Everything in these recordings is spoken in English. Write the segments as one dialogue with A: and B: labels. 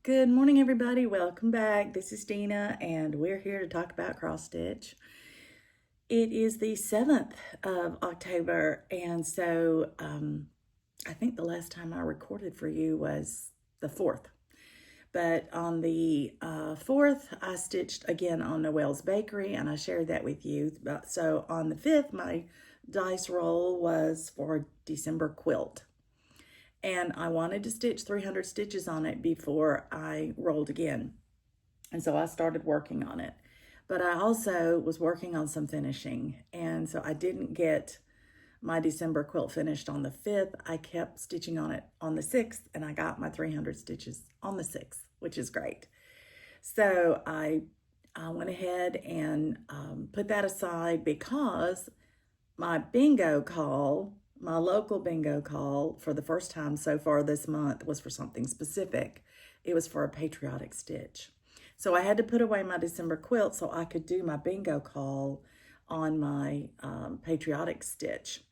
A: Good morning, everybody. Welcome back. This is Dina, and we're here to talk about cross stitch. It is the 7th of October, and so I think the last time I recorded for you was the 4th. But on the 4th, I stitched again on Noel's Bakery, and I shared that with you. So on the 5th, my dice roll was for December quilt. And I wanted to stitch 300 stitches on it before I rolled again. And so I started working on it. But I also was working on some finishing. And so I didn't get my December quilt finished on the 5th. I kept stitching on it on the 6th, and I got my 300 stitches on the 6th, which is great. So I went ahead and put that aside because my bingo call, my local bingo call for the first time so far this month was for something specific. It was for a patriotic stitch. So I had to put away my December quilt so I could do my bingo call on my patriotic stitch.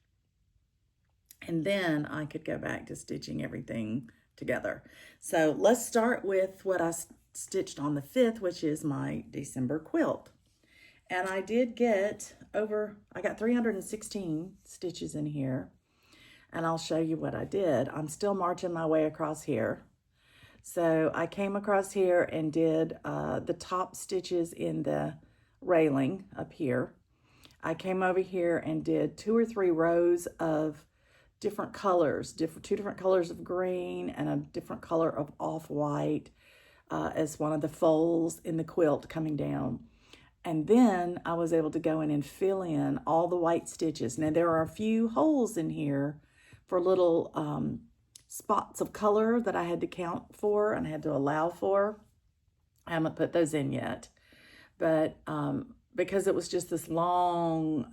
A: And then I could go back to stitching everything together. So let's start with what I stitched on the 5th, which is my December quilt. And I did get I got 316 stitches in here. And I'll show you what I did. I'm still marching my way across here. So I came across here and did the top stitches in the railing up here. I came over here and did 2 or 3 rows of different colors, two different colors of green and a different color of off-white as one of the folds in the quilt coming down. And then I was able to go in and fill in all the white stitches. Now there are a few holes in here for little spots of color that I had to count for and I had to allow for. I haven't put those in yet. But because it was just this long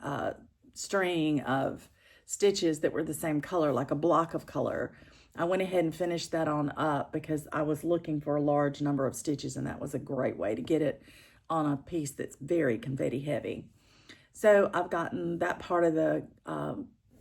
A: string of stitches that were the same color, like a block of color, I went ahead and finished that on up because I was looking for a large number of stitches, and that was a great way to get it on a piece that's very confetti heavy. So I've gotten that part of the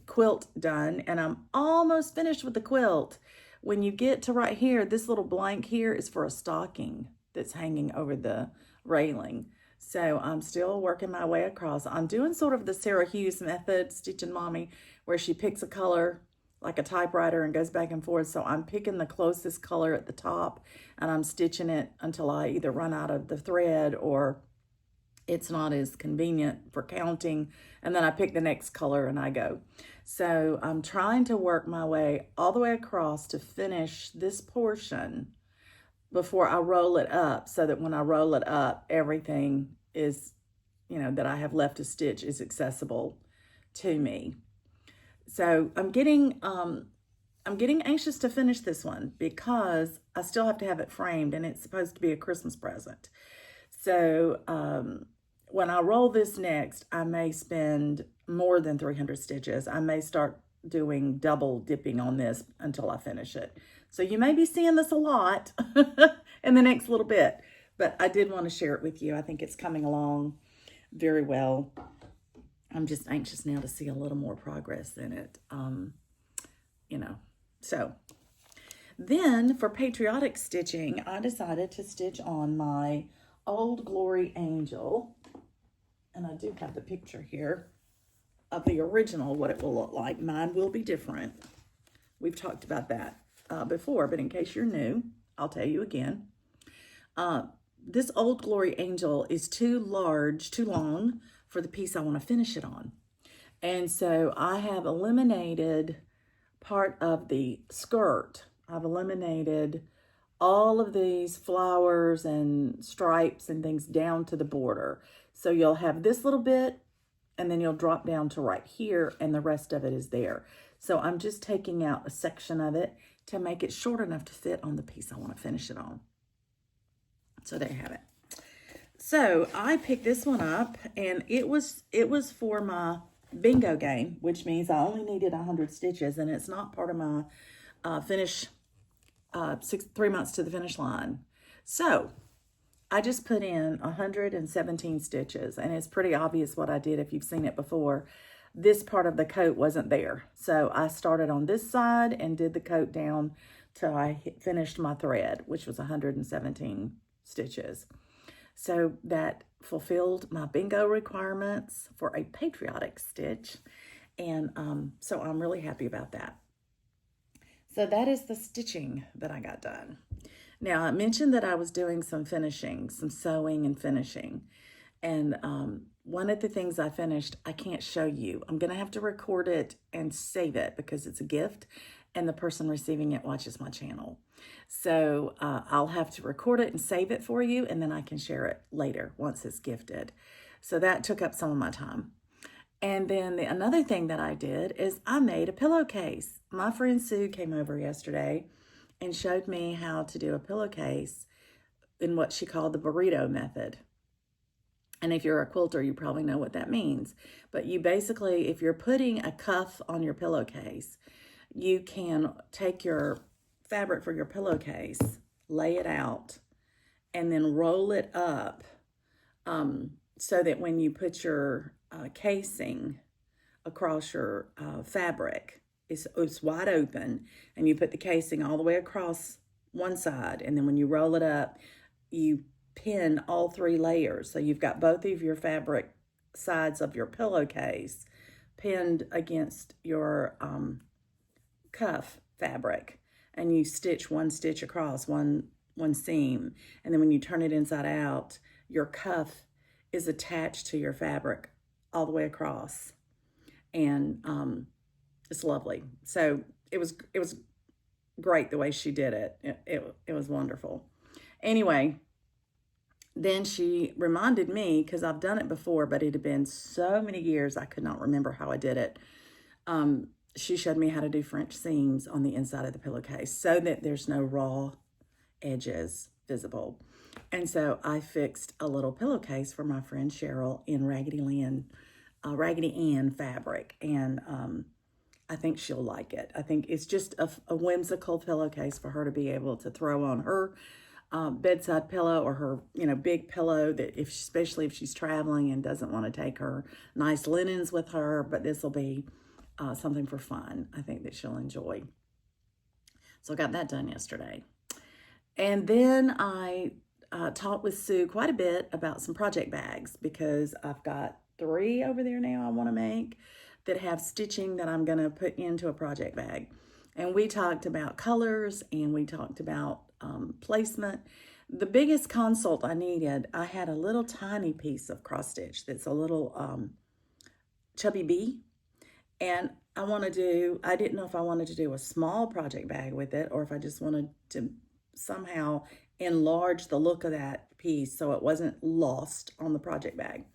A: quilt done, and I'm almost finished with the quilt. When you get to right here, this little blank here is for a stocking that's hanging over the railing. So I'm still working my way across. I'm doing sort of the Sarah Hughes method, Stitching Mommy, where she picks a color like a typewriter and goes back and forth. So I'm picking the closest color at the top and I'm stitching it until I either run out of the thread or it's not as convenient for counting, and then I pick the next color and I go. So I'm trying to work my way all the way across to finish this portion before I roll it up, so that when I roll it up, everything is, that I have left to stitch is accessible to me. So I'm getting anxious to finish this one because I still have to have it framed, and it's supposed to be a Christmas present. So when I roll this next, I may spend more than 300 stitches. I may start doing double dipping on this until I finish it. So you may be seeing this a lot in the next little bit, but I did want to share it with you. I think it's coming along very well. I'm just anxious now to see a little more progress in it, So then for patriotic stitching, I decided to stitch on my Old Glory Angel. And I do have the picture here of the original, what it will look like. Mine will be different. We've talked about that before, but in case you're new, I'll tell you again. This Old Glory Angel is too long for the piece I want to finish it on. And so I have eliminated part of the skirt. I've eliminated all of these flowers and stripes and things down to the border. So you'll have this little bit, and then you'll drop down to right here, and the rest of it is there. So I'm just taking out a section of it to make it short enough to fit on the piece I want to finish it on. So there you have it. So I picked this one up, and it was for my bingo game, which means I only needed 100 stitches, and it's not part of my 3 months to the finish line. So I just put in 117 stitches, and it's pretty obvious what I did if you've seen it before. This part of the coat wasn't there. So I started on this side and did the coat down till I finished my thread, which was 117 stitches. So that fulfilled my bingo requirements for a patriotic stitch. And so I'm really happy about that. So that is the stitching that I got done. Now, I mentioned that I was doing some finishing, some sewing and finishing. And one of the things I finished, I can't show you. I'm going to have to record it and save it because it's a gift and the person receiving it watches my channel. So I'll have to record it and save it for you, and then I can share it later once it's gifted. So that took up some of my time. And then another thing that I did is I made a pillowcase. My friend Sue came over yesterday and showed me how to do a pillowcase in what she called the burrito method. And if you're a quilter, you probably know what that means. But you basically, if you're putting a cuff on your pillowcase, you can take your fabric for your pillowcase, lay it out, and then roll it up so that when you put your casing across your fabric, it's wide open, and you put the casing all the way across one side, and then when you roll it up, you pin all 3 layers. So you've got both of your fabric sides of your pillowcase pinned against your cuff fabric, and you stitch 1 stitch across one seam, and then when you turn it inside out, your cuff is attached to your fabric all the way across, and it's lovely. So it was great the way she did it. It was wonderful. Anyway, then she reminded me, because I've done it before, but it had been so many years I could not remember how I did it. She showed me how to do French seams on the inside of the pillowcase so that there's no raw edges visible. And so I fixed a little pillowcase for my friend Cheryl in Raggedy Ann fabric, and I think she'll like it. I think it's just a whimsical pillowcase for her to be able to throw on her bedside pillow, or her big pillow, that especially if she's traveling and doesn't want to take her nice linens with her. But this will be something for fun. I think that she'll enjoy. So I got that done yesterday. And then I talked with Sue quite a bit about some project bags, because I've got 3 over there now I want to make that have stitching that I'm going to put into a project bag. And we talked about colors, and we talked about placement. The biggest consult I needed, I had a little tiny piece of cross stitch that's a little chubby bee. And I didn't know if I wanted to do a small project bag with it, or if I just wanted to somehow enlarge the look of that piece so it wasn't lost on the project bag.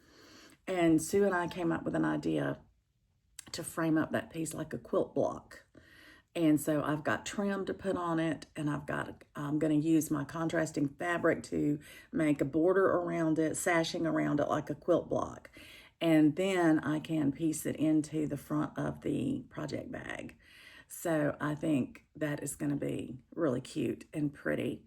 A: And Sue and I came up with an idea to frame up that piece like a quilt block. And so I've got trim to put on it, and I'm going to use my contrasting fabric to make a border around it, sashing around it like a quilt block. And then I can piece it into the front of the project bag. So I think that is going to be really cute and pretty.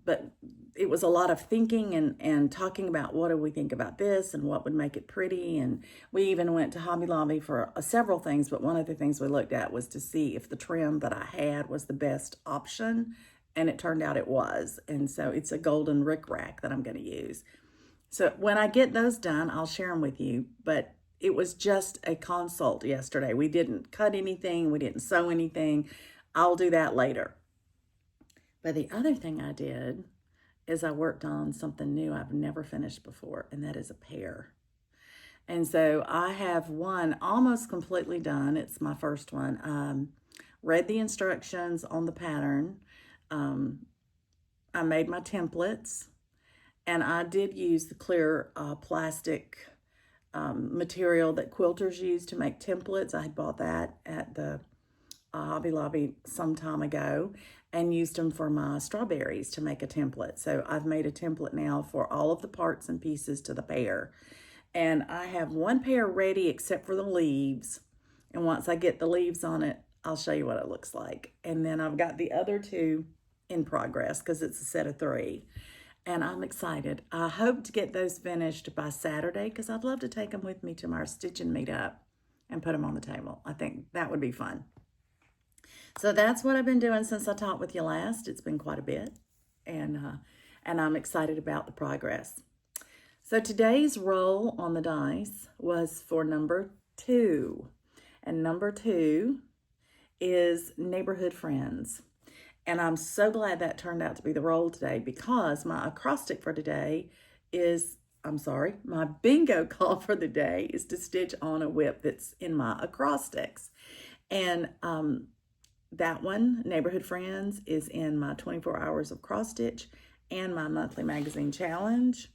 A: But it was a lot of thinking and talking about what do we think about this and what would make it pretty. And we even went to Hobby Lobby for several things, but one of the things we looked at was to see if the trim that I had was the best option, and it turned out it was. And so it's a golden rickrack that I'm going to use. So when I get those done, I'll share them with you, but it was just a consult yesterday. We didn't cut anything. We didn't sew anything. I'll do that later. But the other thing I did is I worked on something new I've never finished before, and that is a pear. And so I have one almost completely done. It's my first one. Read the instructions on the pattern. I made my templates, and I did use the clear plastic material that quilters use to make templates. I had bought that at the Hobby Lobby some time ago, and used them for my strawberries to make a template. So I've made a template now for all of the parts and pieces to the pear. And I have one pear ready except for the leaves. And once I get the leaves on it, I'll show you what it looks like. And then I've got the other 2 in progress because it's a set of 3. And I'm excited. I hope to get those finished by Saturday, because I'd love to take them with me to my stitching meetup and put them on the table. I think that would be fun. So that's what I've been doing since I talked with you last. It's been quite a bit, and I'm excited about the progress. So today's roll on the dice was for number 2, and number 2 is neighborhood friends. And I'm so glad that turned out to be the roll today, because my acrostic for today is, my bingo call for the day is to stitch on a whip that's in my acrostics. And that one, Neighborhood Friends, is in my 24 hours of cross stitch and my monthly magazine challenge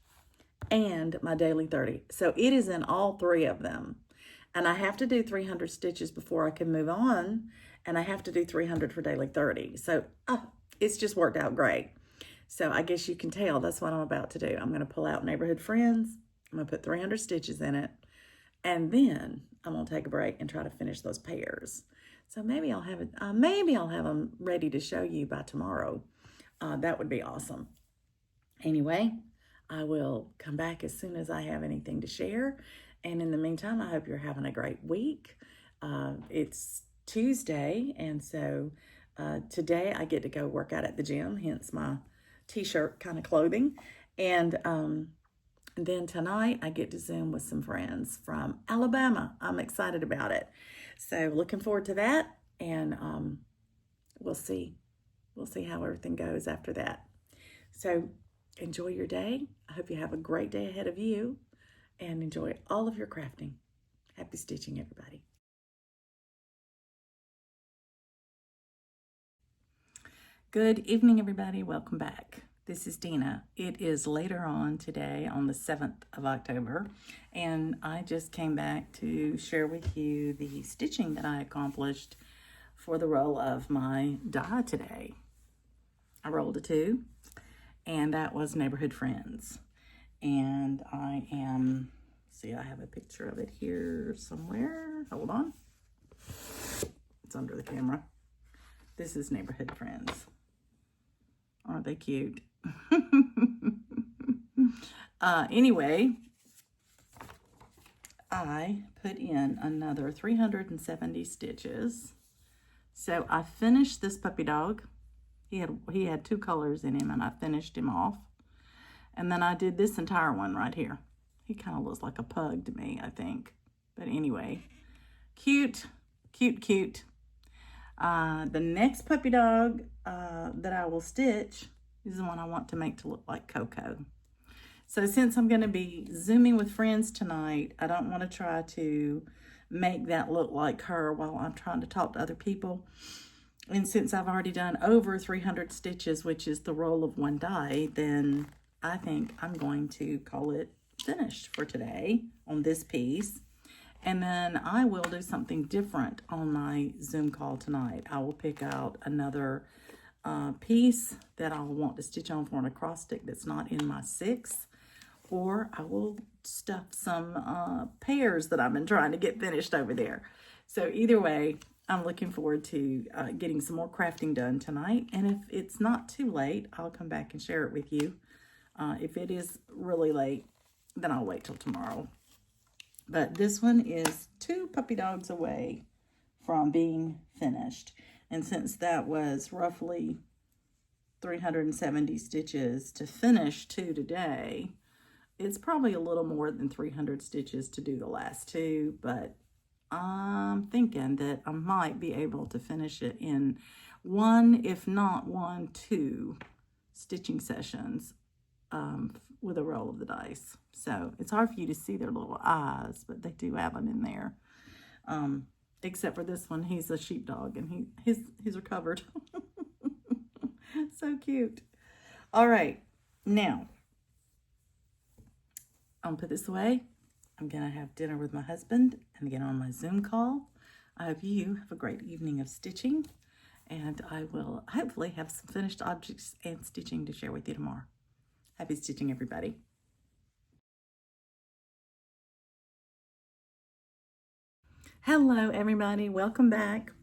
A: and my daily 30. So it is in all 3 of them. And I have to do 300 stitches before I can move on. And I have to do 300 for daily 30. So it's just worked out great. So I guess you can tell that's what I'm about to do. I'm going to pull out Neighborhood Friends. I'm going to put 300 stitches in it. And then I'm going to take a break and try to finish those pairs. So maybe I'll have them ready to show you by tomorrow. That would be awesome. Anyway, I will come back as soon as I have anything to share. And in the meantime, I hope you're having a great week. It's Tuesday, and so today I get to go work out at the gym, hence my t-shirt kind of clothing. And then tonight I get to Zoom with some friends from Alabama. I'm excited about it. So looking forward to that, and we'll see how everything goes after that. So enjoy your day. I hope you have a great day ahead of you, and enjoy all of your crafting. Happy stitching, everybody. Good evening, everybody. Welcome back. This is Dina. It is later on today on the 7th of October, and I just came back to share with you the stitching that I accomplished for the roll of my die today. I rolled a 2, and that was Neighborhood Friends. And I have a picture of it here somewhere. Hold on. It's under the camera. This is Neighborhood Friends. Aren't they cute? Anyway, I put in another 370 stitches. So I finished this puppy dog. He had 2 colors in him, and I finished him off. And then I did this entire one right here. He kind of looks like a pug to me, I think. But anyway, cute, cute, cute. The next puppy dog that I will stitch is the one I want to make to look like Coco. So since I'm going to be Zooming with friends tonight, I don't want to try to make that look like her while I'm trying to talk to other people. And since I've already done over 300 stitches, which is the roll of one die, then I think I'm going to call it finished for today on this piece. And then I will do something different on my Zoom call tonight. I will pick out another piece that I'll want to stitch on for an acrostic that's not in my 6. Or I will stuff some pears that I've been trying to get finished over there. So either way, I'm looking forward to getting some more crafting done tonight. And if it's not too late, I'll come back and share it with you. If it is really late, then I'll wait till tomorrow. But this one is 2 puppy dogs away from being finished. And since that was roughly 370 stitches to finish 2 today, it's probably a little more than 300 stitches to do the last 2, but I'm thinking that I might be able to finish it in 1, if not 2 stitching sessions with a roll of the dice. So it's hard for you to see their little eyes, but they do have them in there. Except for this one, he's a sheepdog, and his are covered. So cute. All right, now I'll put this away. I'm gonna have dinner with my husband and get on my Zoom call. I hope you have a great evening of stitching, and I will hopefully have some finished objects and stitching to share with you tomorrow. Happy stitching, everybody. Hello, everybody. Welcome back.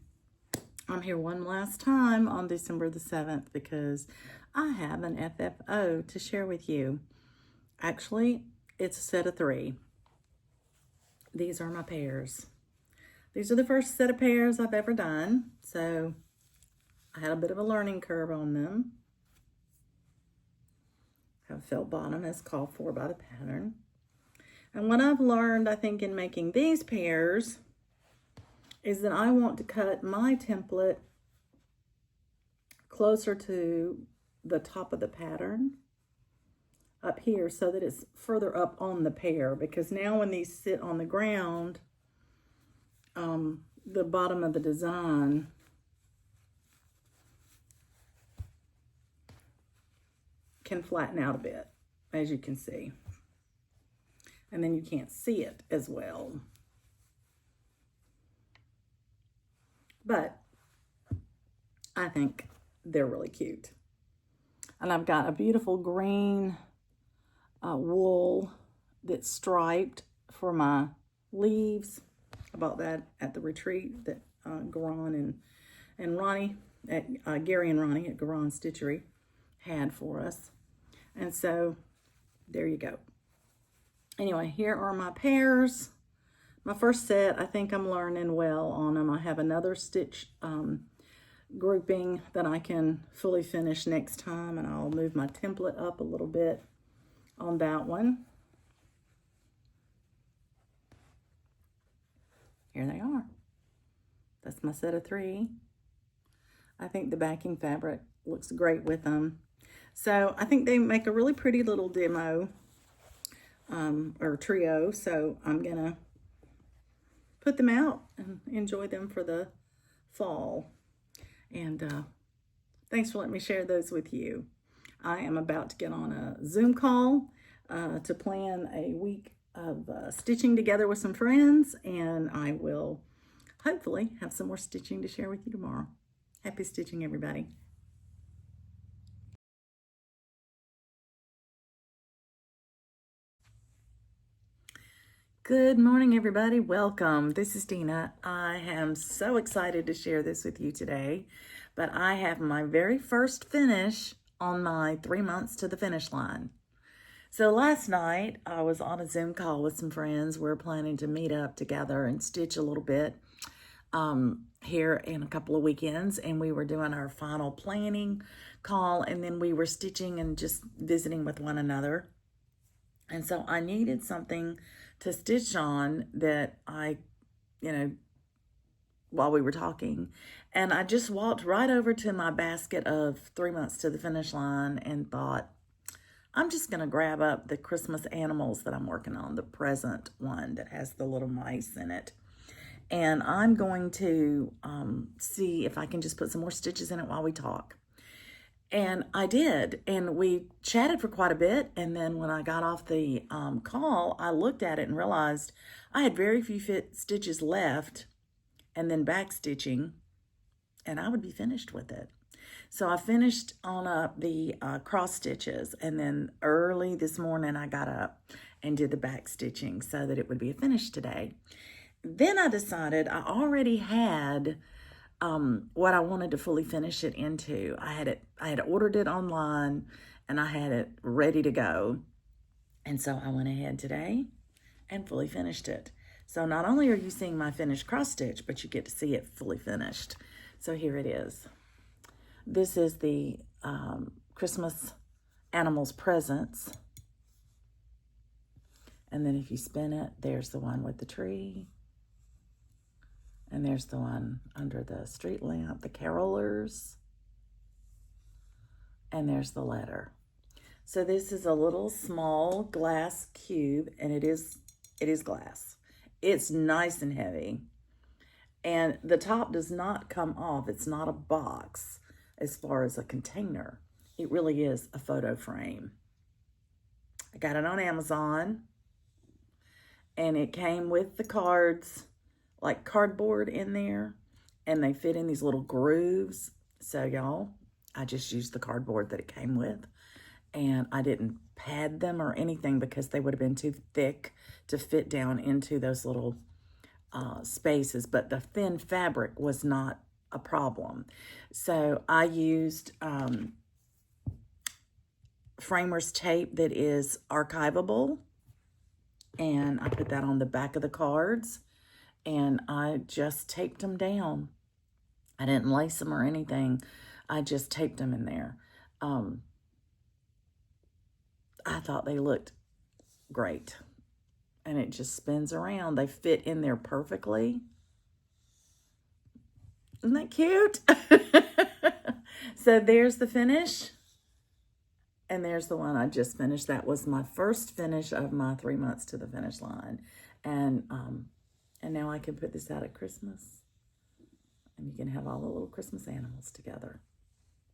A: I'm here one last time on December the 7th because I have an FFO to share with you. Actually, it's a set of 3. These are my pairs. These are the first set of pairs I've ever done. So I had a bit of a learning curve on them. Have felt bottom as called for by the pattern. And what I've learned, I think, in making these pairs is that I want to cut my template closer to the top of the pattern up here so that it's further up on the pear, because now when these sit on the ground, the bottom of the design can flatten out a bit, as you can see. And then you can't see it as well. But I think they're really cute. And I've got a beautiful green wool that's striped for my leaves. I bought that at the retreat that Garon and Ronnie, at Gary and Ronnie at Garon Stitchery had for us. And so there you go. Anyway, here are my pairs. My first set, I think I'm learning well on them. I have another stitch grouping that I can fully finish next time, and I'll move my template up a little bit on that one. Here they are. That's my set of 3. I think the backing fabric looks great with them. So I think they make a really pretty little demo or trio. So I'm gonna put them out and enjoy them for the fall. And thanks for letting me share those with you. I am about to get on a Zoom call to plan a week of stitching together with some friends, and I will hopefully have some more stitching to share with you tomorrow. Happy stitching, everybody. Good morning, everybody. Welcome. This is Dina. I am so excited to share this with you today, but I have my very first finish on my 3 months to the finish line. So last night I was on a Zoom call with some friends. We're planning to meet up together and stitch a little bit here in a couple of weekends, and we were doing our final planning call, and then we were stitching and just visiting with one another. And so I needed something to stitch on that while we were talking. And I just walked right over to my basket of 3 months to the finish line and thought, I'm just going to grab up the Christmas animals that I'm working on, the present one that has the little mice in it. And I'm going to see if I can just put some more stitches in it while we talk. And I did, and we chatted for quite a bit, and then when I got off the call, I looked at it and realized I had very few stitches left, and then back stitching, and I would be finished with it. So I finished on up the cross stitches, and then early this morning I got up and did the back stitching so that it would be a finish today. Then I decided I already had what I wanted to fully finish it into. I had ordered it online, and I had it ready to go. And so I went ahead today and fully finished it. So not only are you seeing my finished cross stitch, but you get to see it fully finished. So here it is. This is the Christmas animals presents. And then if you spin it, there's the one with the tree. And there's the one under the street lamp, the carolers. And there's the letter. So this is a little small glass cube, and it is glass. It's nice and heavy. And the top does not come off. It's not a box as far as a container. It really is a photo frame. I got it on Amazon, and it came with the cards, like cardboard in there, and they fit in these little grooves. So y'all, I just used the cardboard that it came with, and I didn't pad them or anything because they would have been too thick to fit down into those little spaces, but the thin fabric was not a problem. So I used framer's tape that is archivable, and I put that on the back of the cards, and I just taped them down. I didn't lace them or anything. I just taped them in there. I thought they looked great. And it just spins around. They fit in there perfectly. Isn't that cute? So there's the finish. And there's the one I just finished. That was my first finish of my 3 months to the finish line. And now I can put this out at Christmas. And you can have all the little Christmas animals together.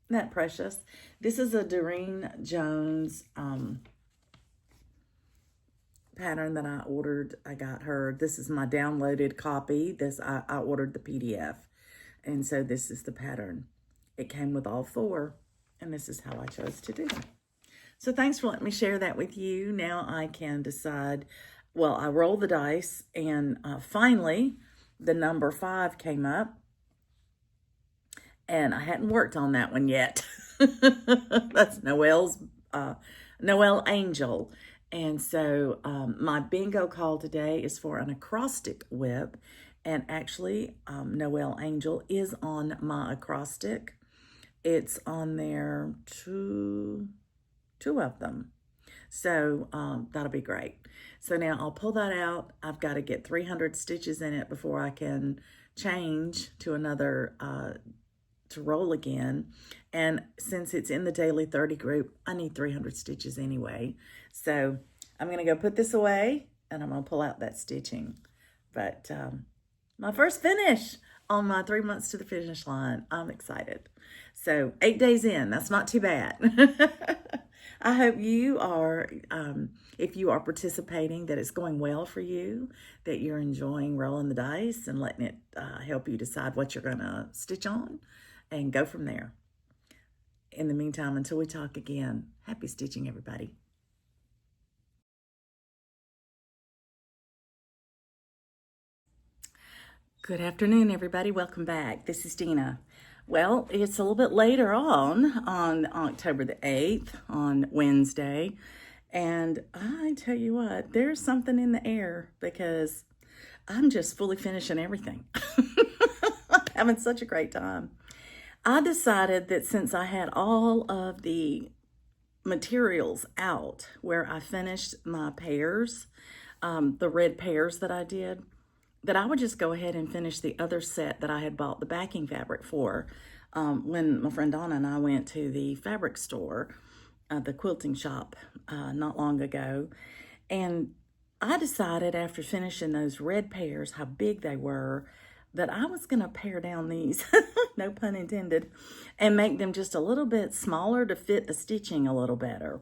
A: Isn't that precious? This is a Durene Jones pattern that I ordered. I got her. This is my downloaded copy. I ordered the PDF. And so this is the pattern. It came with all 4. And this is how I chose to do them. So thanks for letting me share that with you. Now I can decide. Well, I rolled the dice, and finally the number 5 came up. And I hadn't worked on that one yet. That's Noel's Noel Angel. And so my bingo call today is for an acrostic whip. And actually, Noel Angel is on my acrostic. It's on there, two of them. So that'll be great. So now I'll pull that out. I've got to get 300 stitches in it before I can change to another to roll again. And since it's in the daily 30 group, I need 300 stitches anyway. So I'm going to go put this away, and I'm going to pull out that stitching. But my first finish on my 3 months to the finish line. I'm excited. So 8 days in, that's not too bad. I hope you are, if you are participating, that it's going well for you, that you're enjoying rolling the dice and letting it help you decide what you're going to stitch on and go from there. In the meantime, until we talk again, happy stitching, everybody. Good afternoon, everybody. Welcome back. This is Dina. Well, it's a little bit later on October the 8th, on Wednesday. And I tell you what, there's something in the air because I'm just fully finishing everything. I'm having such a great time. I decided that since I had all of the materials out where I finished my pears, the red pears that I did, that I would just go ahead and finish the other set that I had bought the backing fabric for when my friend Donna and I went to the fabric store, the quilting shop, not long ago. And I decided after finishing those red pears, how big they were, that I was going to pare down these, no pun intended, and make them just a little bit smaller to fit the stitching a little better.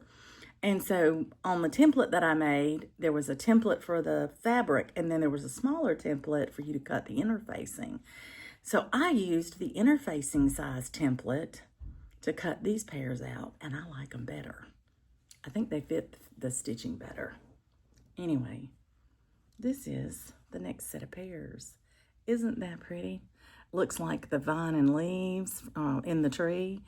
A: And so on the template that I made, there was a template for the fabric, and then there was a smaller template for you to cut the interfacing. So I used the interfacing size template to cut these pears out, and I like them better. I think they fit the stitching better. Anyway, this is the next set of pears. Isn't that pretty? Looks like the vine and leaves in the tree.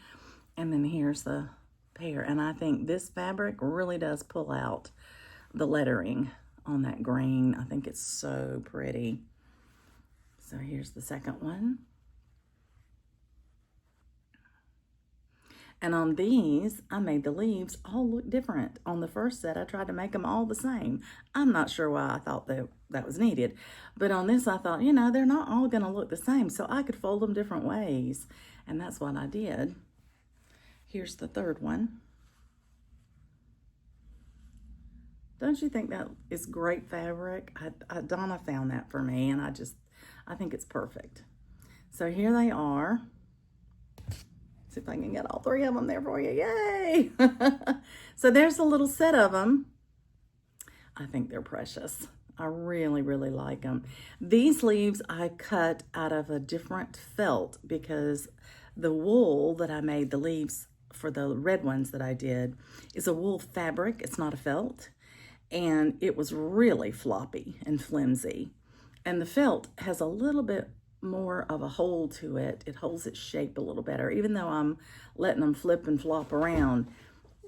A: And then here's the pear. And I think this fabric really does pull out the lettering on that green. I think it's so pretty. So here's the second one. And on these, I made the leaves all look different. On the first set, I tried to make them all the same. I'm not sure why I thought that was needed. But on this, I thought, you know, they're not all going to look the same, so I could fold them different ways. And that's what I did. Here's the third one. Don't you think that is great fabric? Donna found that for me, and I think it's perfect. So here they are. See if I can get all 3 of them there for you. Yay! So there's a little set of them. I think they're precious. I really, really like them. These leaves I cut out of a different felt because the wool that I made the leaves for the red ones that I did is a wool fabric. It's not a felt. And it was really floppy and flimsy. And the felt has a little bit more of a hold to it. It holds its shape a little better. Even though I'm letting them flip and flop around,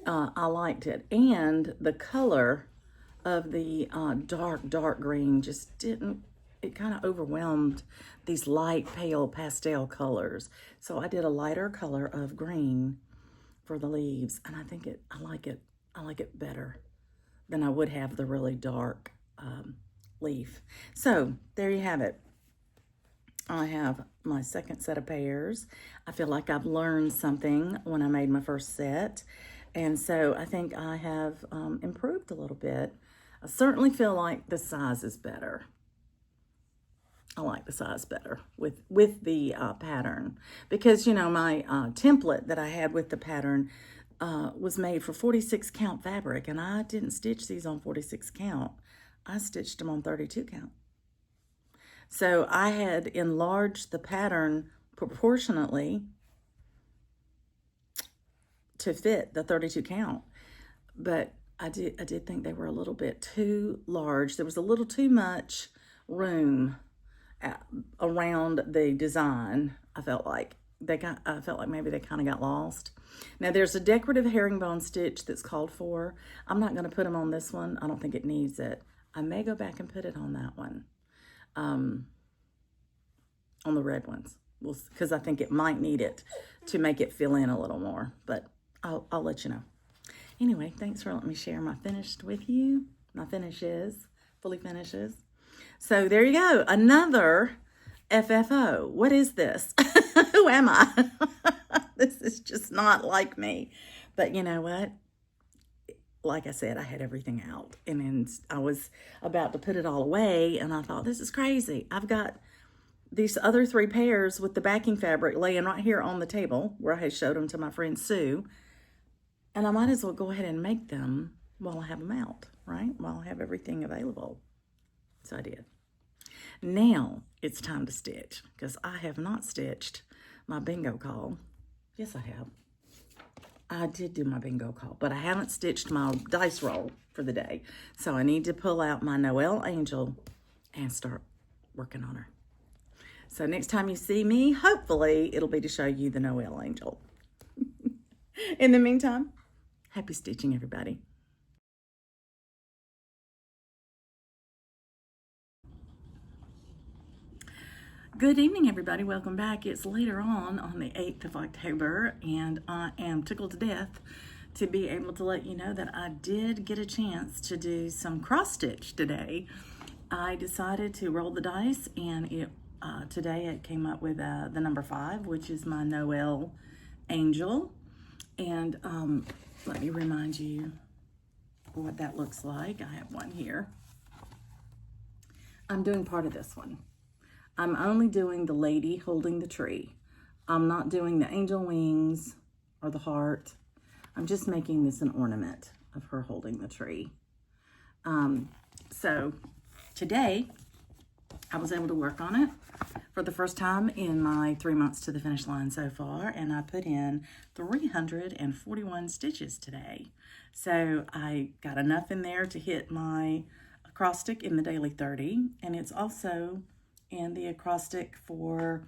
A: I liked it. And the color of the dark green just didn't it kind of overwhelmed these light, pale pastel colors. So I did a lighter color of green for the leaves, and I like it better than I would have the really dark leaf. So there you have it. I have my second set of pears. I feel like I've learned something when I made my first set, and so I think I have improved a little bit. I certainly feel like the size is better. I like the size better with the pattern, because you know my template that I had with the pattern was made for 46 count fabric, and I didn't stitch these on 46 count. I stitched them on 32 count. So I had enlarged the pattern proportionately to fit the 32 count, but I did think they were a little bit too large. There was a little too much room around the design. I felt like maybe they kind of got lost. Now there's a decorative herringbone stitch that's called for. I'm not going to put them on this one. I don't think it needs it. I may go back and put it on that one, on the red ones, because I think it might need it to make it fill in a little more. But I'll let you know. Anyway, thanks for letting me share my finished with you. My finishes, fully finishes. So there you go. Another FFO. What is this? Who am I? This is just not like me. But you know what? Like I said, I had everything out. And then I was about to put it all away. And I thought, this is crazy. I've got these other 3 pairs with the backing fabric laying right here on the table where I had showed them to my friend Sue. And I might as well go ahead and make them while I have them out, right? While I have everything available. So I did. Now it's time to stitch, because I have not stitched my bingo call. Yes, I have. I did do my bingo call, but I haven't stitched my dice roll for the day. So I need to pull out my Noel angel and start working on her. So next time you see me, hopefully it'll be to show you the Noel angel. In the meantime, happy stitching, everybody. Good evening, everybody. Welcome back. It's later on the 8th of October, and I am tickled to death to be able to let you know that I did get a chance to do some cross stitch today. I decided to roll the dice, and today it came up with the number 5, which is my Noel angel. And let me remind you what that looks like. I have one here. I'm doing part of this one. I'm only doing the lady holding the tree. I'm not doing the angel wings or the heart. I'm just making this an ornament of her holding the tree. So today I was able to work on it for the first time in my 3 months to the finish line so far, and I put in 341 stitches today. So I got enough in there to hit my acrostic in the daily 30, and it's also in the acrostic for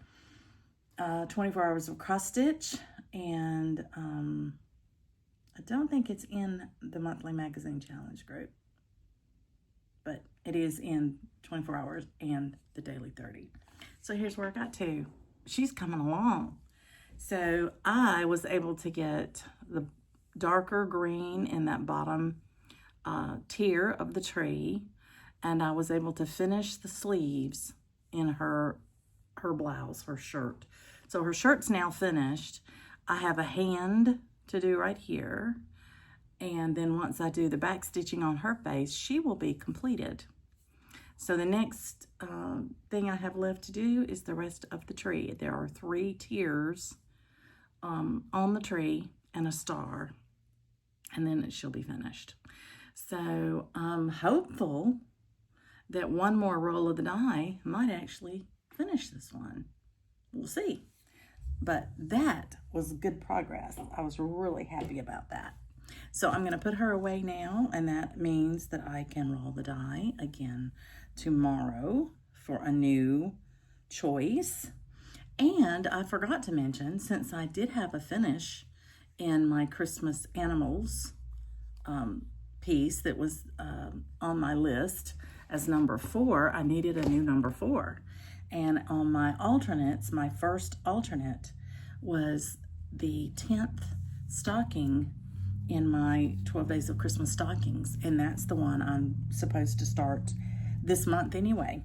A: 24 hours of cross stitch, and I don't think it's in the monthly magazine challenge group, but it is in 24 hours and the daily 30. So here's where I got to. She's coming along. So I was able to get the darker green in that bottom tier of the tree, and I was able to finish the sleeves in her blouse, her shirt. So her shirt's now finished. I have a hand to do right here, and then once I do the back stitching on her face, she will be completed. So the next thing I have left to do is the rest of the tree. There are 3 tiers on the tree and a star, and then she'll be finished. So I'm hopeful that one more roll of the die might actually finish this one. We'll see. But that was good progress. I was really happy about that. So I'm going to put her away now, and that means that I can roll the die again tomorrow for a new choice. And I forgot to mention, since I did have a finish in my Christmas animals piece that was on my list, as number 4, I needed a new number 4. And on my alternates, my first alternate was the 10th stocking in my 12 Days of Christmas stockings. And that's the one I'm supposed to start this month anyway.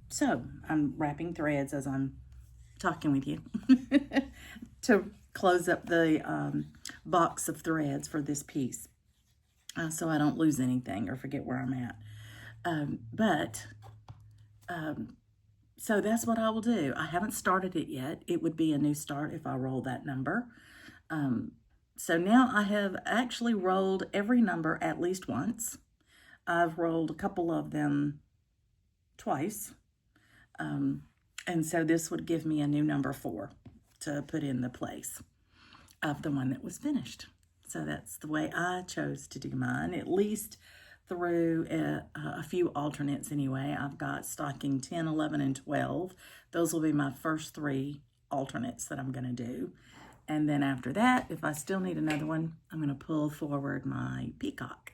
A: So I'm wrapping threads as I'm talking with you to close up the box of threads for this piece, so I don't lose anything or forget where I'm at. So that's what I will do. I haven't started it yet. It would be a new start if I roll that number. So now I have actually rolled every number at least once. I've rolled a couple of them twice. And so this would give me a new number 4 to put in the place of the one that was finished. So that's the way I chose to do mine, at least through a few alternates anyway. I've got stocking 10, 11, and 12. Those will be my first 3 alternates that I'm going to do. And then after that, if I still need another one, I'm going to pull forward my peacock.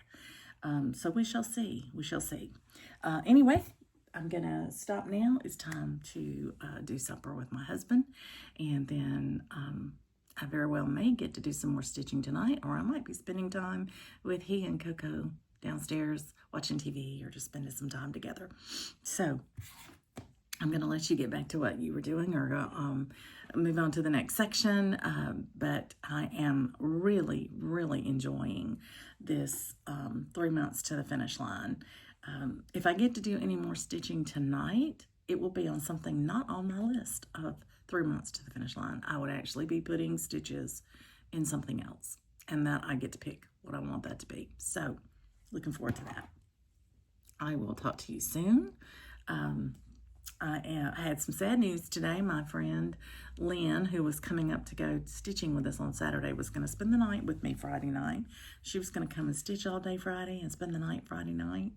A: So we shall see. We shall see. Anyway, I'm going to stop now. It's time to do supper with my husband. And then I very well may get to do some more stitching tonight, or I might be spending time with he and Coco downstairs watching TV or just spending some time together. So I'm going to let you get back to what you were doing or move on to the next section. But I am really, really enjoying this 3 months to the finish line. If I get to do any more stitching tonight, it will be on something not on my list of 3 months to the finish line. I would actually be putting stitches in something else, and that I get to pick what I want that to be. So looking forward to that. I will talk to you soon. I had some sad news today. My friend Lynne, who was coming up to go stitching with us on Saturday, was going to spend the night with me Friday night. She was going to come and stitch all day Friday and spend the night Friday night.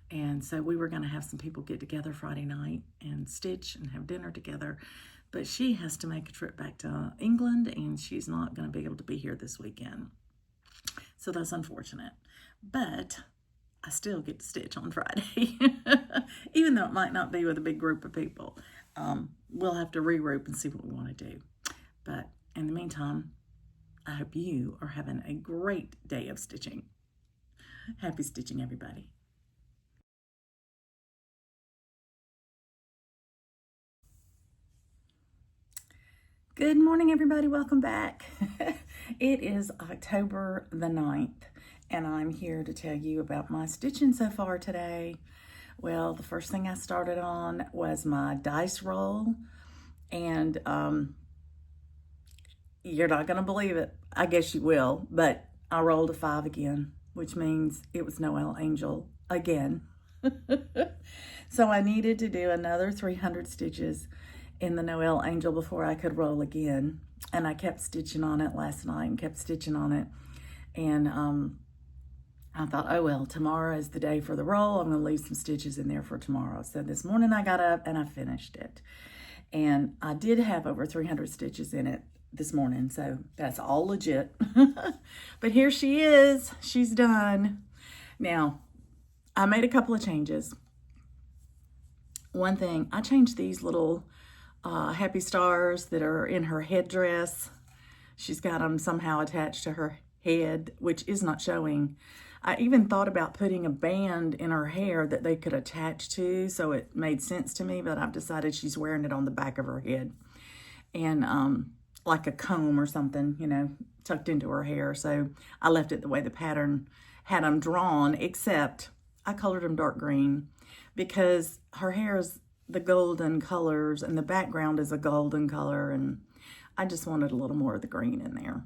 A: And so we were going to have some people get together Friday night and stitch and have dinner together. But she has to make a trip back to England, and she's not going to be able to be here this weekend. So that's unfortunate. But I still get to stitch on Friday, even though it might not be with a big group of people. We'll have to regroup and see what we want to do. But in the meantime, I hope you are having a great day of stitching. Happy stitching, everybody. Good morning, everybody. Welcome back. It is October the 9th, and I'm here to tell you about my stitching so far today. Well, the first thing I started on was my dice roll, and you're not going to believe it. I guess you will, but I rolled a 5 again, which means it was Noel Angel again. So I needed to do another 300 stitches in the Noel Angel before I could roll again. And I kept stitching on it last night and kept stitching on it. And I thought, oh, well, tomorrow is the day for the roll. I'm going to leave some stitches in there for tomorrow. So this morning I got up and I finished it. And I did have over 300 stitches in it this morning. So that's all legit. But here she is. She's done. Now, I made a couple of changes. One thing, I changed these little happy stars that are in her headdress. She's got them somehow attached to her head, which is not showing. I even thought about putting a band in her hair that they could attach to, so it made sense to me, but I've decided she's wearing it on the back of her head. And like a comb or something, you know, tucked into her hair. So I left it the way the pattern had them drawn, except I colored them dark green because her hair is the golden colors and the background is a golden color, and I just wanted a little more of the green in there.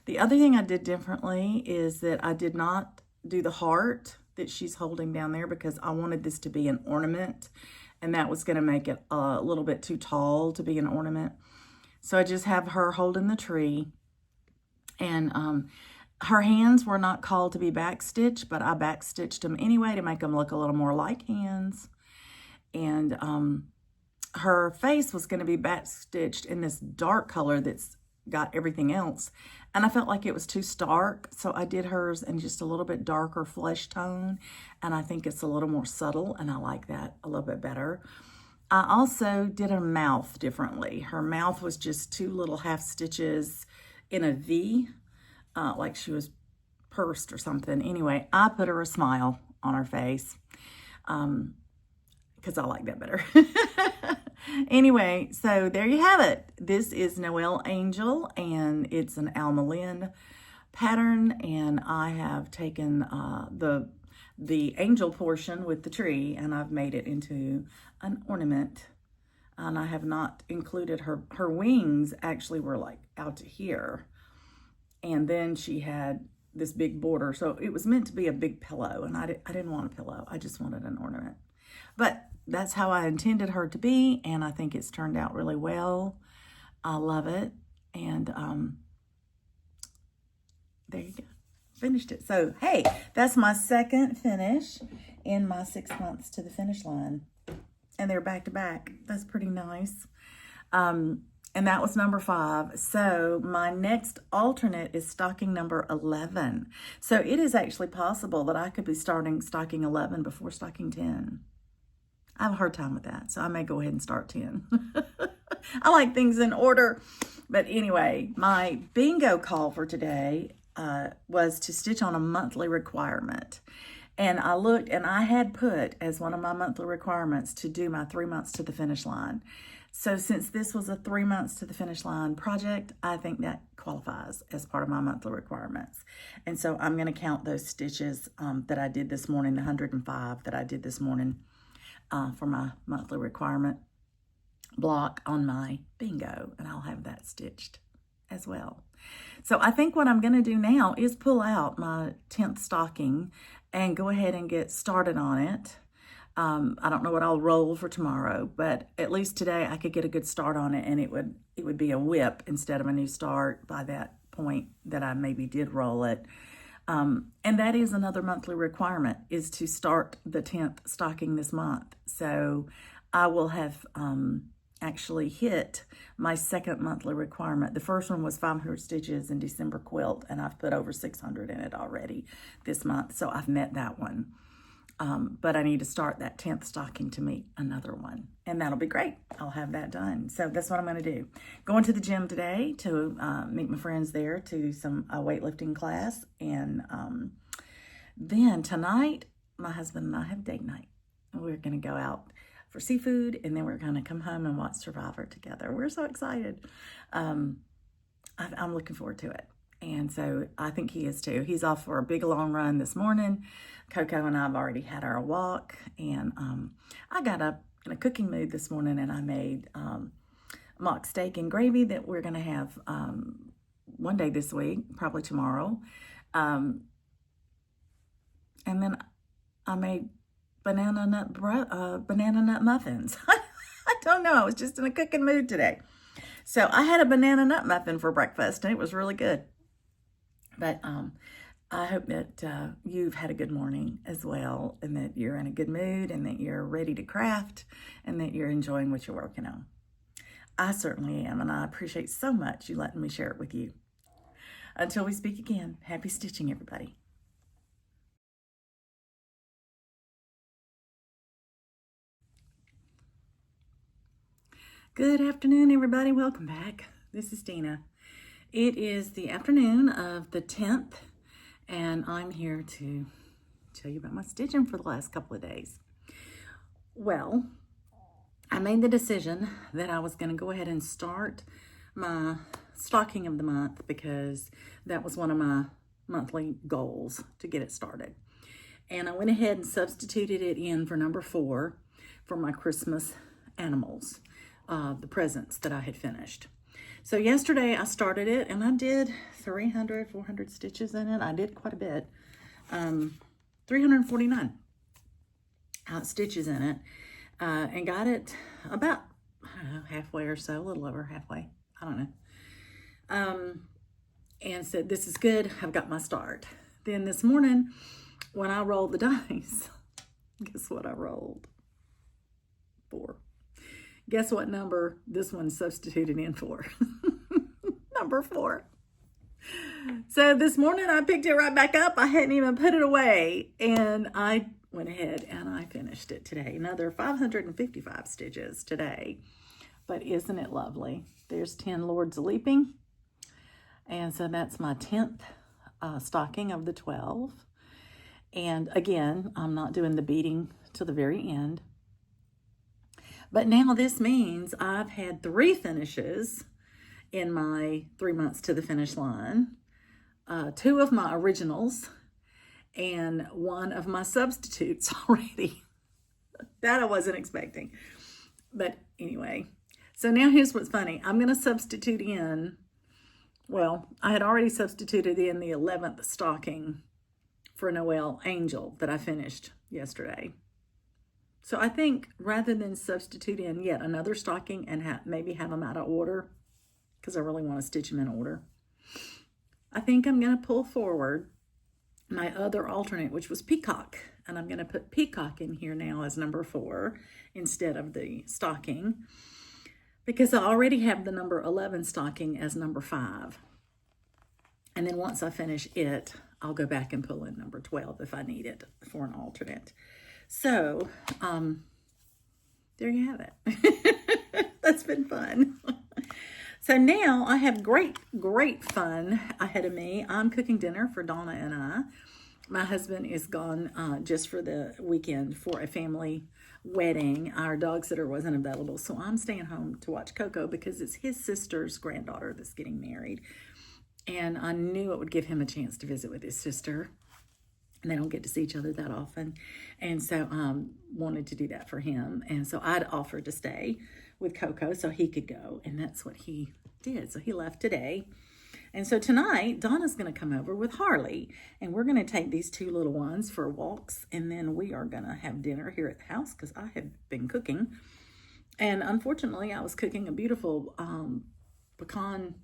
A: The other thing I did differently is that I did not do the heart that she's holding down there because I wanted this to be an ornament, and that was going to make it a little bit too tall to be an ornament. So I just have her holding the tree, and her hands were not called to be backstitched, but I backstitched them anyway to make them look a little more like hands. And her face was going to be backstitched in this dark color that's got everything else. And I felt like it was too stark, so I did hers in just a little bit darker flesh tone, and I think it's a little more subtle, and I like that a little bit better. I also did her mouth differently. Her mouth was just 2 little half stitches in a V, like she was pursed or something. Anyway, I put her a smile on her face because I like that better. Anyway, so there you have it. This is Noel Angel, and it's an Alma Lynne pattern, and I have taken the angel portion with the tree, and I've made it into an ornament. And I have not included her wings actually were like out to here, and then she had this big border, so it was meant to be a big pillow, and I didn't want a pillow. I just wanted an ornament. But that's how I intended her to be, and I think it's turned out really well. I love it, and there you go. Finished it. So, hey, that's my second finish in my 6 months to the finish line, and they're back to back. That's pretty nice. And that was number 5. So my next alternate is stocking number 11. So it is actually possible that I could be starting stocking 11 before stocking 10. I have a hard time with that, so I may go ahead and start 10. I like things in order. But anyway, my bingo call for today was to stitch on a monthly requirement. And I looked, and I had put as one of my monthly requirements to do my 3 months to the finish line. So since this was a 3 months to the finish line project, I think that qualifies as part of my monthly requirements. And so I'm going to count those stitches that I did this morning, the 105 that I did this morning for my monthly requirement block on my bingo, and I'll have that stitched as well. So I think what I'm going to do now is pull out my 10th stocking and go ahead and get started on it. I don't know what I'll roll for tomorrow, but at least today I could get a good start on it, and it would be a whip instead of a new start by that point that I maybe did roll it. And that is another monthly requirement, is to start the 10th stocking this month. So I will have actually hit my second monthly requirement. The first one was 500 stitches in December quilt, and I've put over 600 in it already this month, so I've met that one. But I need to start that 10th stocking to meet another one, and that'll be great. I'll have that done. So that's what I'm going to do. Going to the gym today to meet my friends there to some weightlifting class, and then tonight my husband and I have date night. We're going to go out for seafood, and then we're going to come home and watch Survivor together. We're so excited. I'm looking forward to it. And so I think he is too. He's off for a big long run this morning. Coco and I have already had our walk, and I got up in a cooking mood this morning, and I made mock steak and gravy that we're going to have one day this week, probably tomorrow. And then I made banana nut muffins. I don't know. I was just in a cooking mood today. So I had a banana nut muffin for breakfast, and it was really good. But I hope that you've had a good morning as well, and that you're in a good mood, and that you're ready to craft, and that you're enjoying what you're working on. I certainly am, and I appreciate so much you letting me share it with you. Until we speak again, happy stitching, everybody. Good afternoon, everybody. Welcome back. This is Dina. It is the afternoon of the 10th, and I'm here to tell you about my stitching for the last couple of days. Well, I made the decision that I was going to go ahead and start my stocking of the month, because that was one of my monthly goals, to get it started. And I went ahead and substituted it in for number 4 for my Christmas animals, the presents that I had finished. So yesterday I started it, and I did 300, 400 stitches in it. I did quite a bit. 349 stitches in it, and got it about, I don't know, halfway or so, a little over halfway. I don't know. And said, this is good. I've got my start. Then this morning, when I rolled the dice, guess what I rolled? 4. Guess what number this one substituted in for? Number number 4. So this morning I picked it right back up. I hadn't even put it away, and I went ahead and I finished it today. Another 555 stitches today, but isn't it lovely? There's 10 Lords of Leaping, and so that's my 10th stocking of the 12. And again, I'm not doing the beading till the very end. But now this means I've had 3 finishes in my 3 months to the finish line. 2 of my originals and 1 of my substitutes already. That I wasn't expecting. But anyway, so now here's what's funny. I'm going to substitute in, well, I had already substituted in the 11th stocking for Noel Angel that I finished yesterday. So I think rather than substitute in yet another stocking and maybe have them out of order, because I really want to stitch them in order, I think I'm going to pull forward my other alternate, which was Peacock. And I'm going to put Peacock in here now as number 4 instead of the stocking, because I already have the number 11 stocking as number 5. And then once I finish it, I'll go back and pull in number 12 if I need it for an alternate. So, there you have it. That's been fun. So now I have great fun ahead of me. I'm cooking dinner for Donna and I. My husband is gone just for the weekend for a family wedding. Our dog sitter wasn't available, so I'm staying home to watch Coco because it's his sister's granddaughter that's getting married. And I knew it would give him a chance to visit with his sister. And they don't get to see each other that often. And so wanted to do that for him. And so I'd offered to stay with Coco so he could go. And that's what he did. So he left today. And so tonight, Donna's going to come over with Harley. And we're going to take these 2 little ones for walks. And then we are going to have dinner here at the house because I have been cooking. And unfortunately, I was cooking a beautiful pecan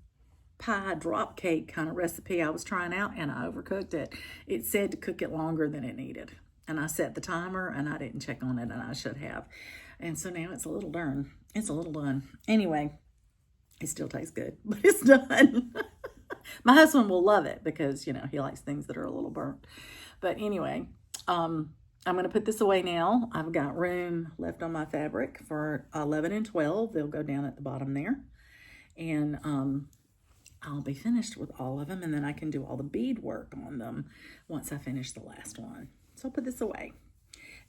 A: pie drop cake kind of recipe I was trying out, and I overcooked it. It said to cook it longer than it needed, and I set the timer and I didn't check on it, and I should have. And so now it's a little done. Anyway, it still tastes good, but it's done. My husband will love it because, you know, he likes things that are a little burnt. But anyway, I'm going to put this away now. I've got room left on my fabric for 11 and 12. They'll go down at the bottom there. And I'll be finished with all of them, and then I can do all the bead work on them once I finish the last one. So I'll put this away.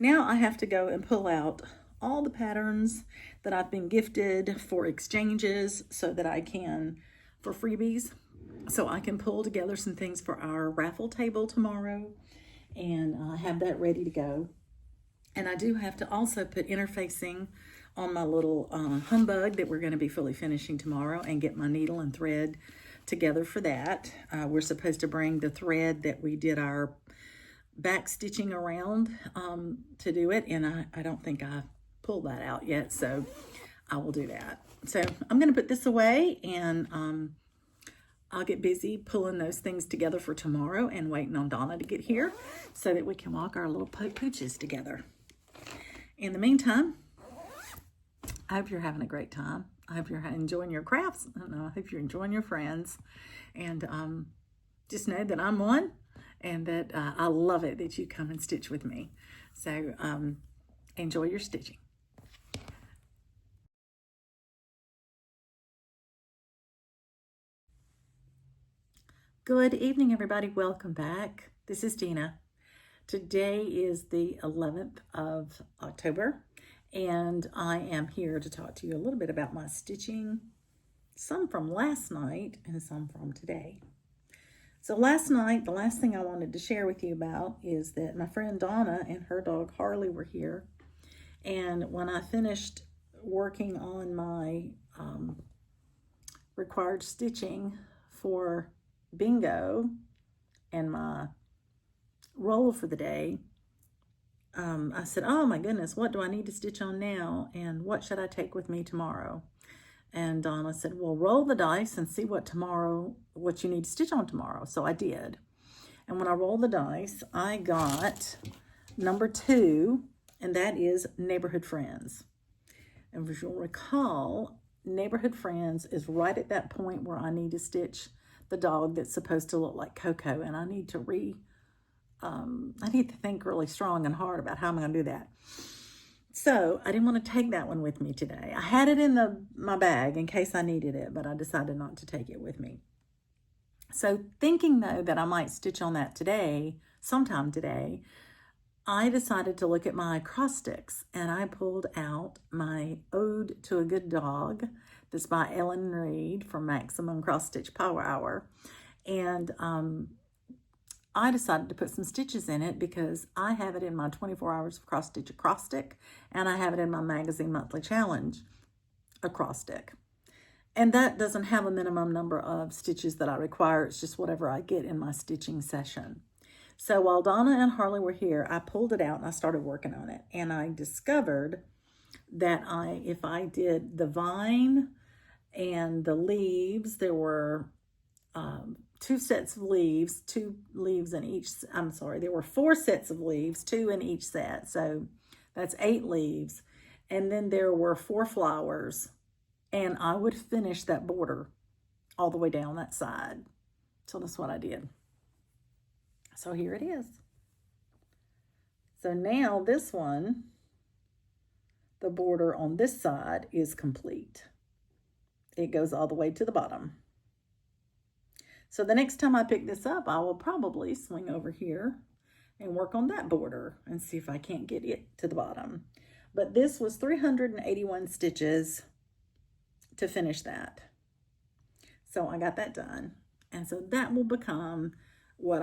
A: Now I have to go and pull out all the patterns that I've been gifted for exchanges so that I can, for freebies, so I can pull together some things for our raffle table tomorrow and have that ready to go. And I do have to also put interfacing on my little Humbug that we're going to be fully finishing tomorrow and get my needle and thread together for that. We're supposed to bring the thread that we did our back stitching around to do it, and I don't think I pulled that out yet, so I will do that. So I'm going to put this away, and I'll get busy pulling those things together for tomorrow and waiting on Donna to get here so that we can walk our little pooches together. In the meantime, I hope you're having a great time. I hope you're enjoying your crafts. I hope you're enjoying your friends. And just know that I'm one and that I love it that you come and stitch with me. So enjoy your stitching. Good evening, everybody. Welcome back. This is Dina. Today is the 11th of October, and I am here to talk to you a little bit about my stitching, some from last night and some from today. So last night, the last thing I wanted to share with you about is that my friend Donna and her dog Harley were here, and when I finished working on my required stitching for bingo and my roll for the day, I said, oh my goodness, what do I need to stitch on now, and what should I take with me tomorrow? And Donna said, well, roll the dice and see what you need to stitch on tomorrow. So I did, and when I rolled the dice, I got number 2, and that is Neighborhood Friends. And as you'll recall, Neighborhood Friends is right at that point where I need to stitch the dog that's supposed to look like Coco, and I need to think really strong and hard about how I'm going to do that. So I didn't want to take that one with me today. I had it in my bag in case I needed it, but I decided not to take it with me. So thinking though that I might stitch on that today, sometime today, I decided to look at my acrostics, and I pulled out my Ode to a Good Dog that's by Ellen Reed from Maximum Cross Stitch Power Hour. And I decided to put some stitches in it because I have it in my 24 Hours of Cross Stitch Acrostic, and I have it in my Magazine Monthly Challenge Acrostic. And that doesn't have a minimum number of stitches that I require. It's just whatever I get in my stitching session. So while Donna and Harley were here, I pulled it out and I started working on it. And I discovered that if I did the vine and the leaves, there were two sets of leaves, there were 4 sets of leaves, 2 in each set. So that's 8 leaves. And then there were 4 flowers. And I would finish that border all the way down that side. So that's what I did. So here it is. So now this one, the border on this side is complete. It goes all the way to the bottom. So the next time I pick this up, I will probably swing over here and work on that border and see if I can't get it to the bottom. But this was 381 stitches to finish that. So I got that done. And so that will become what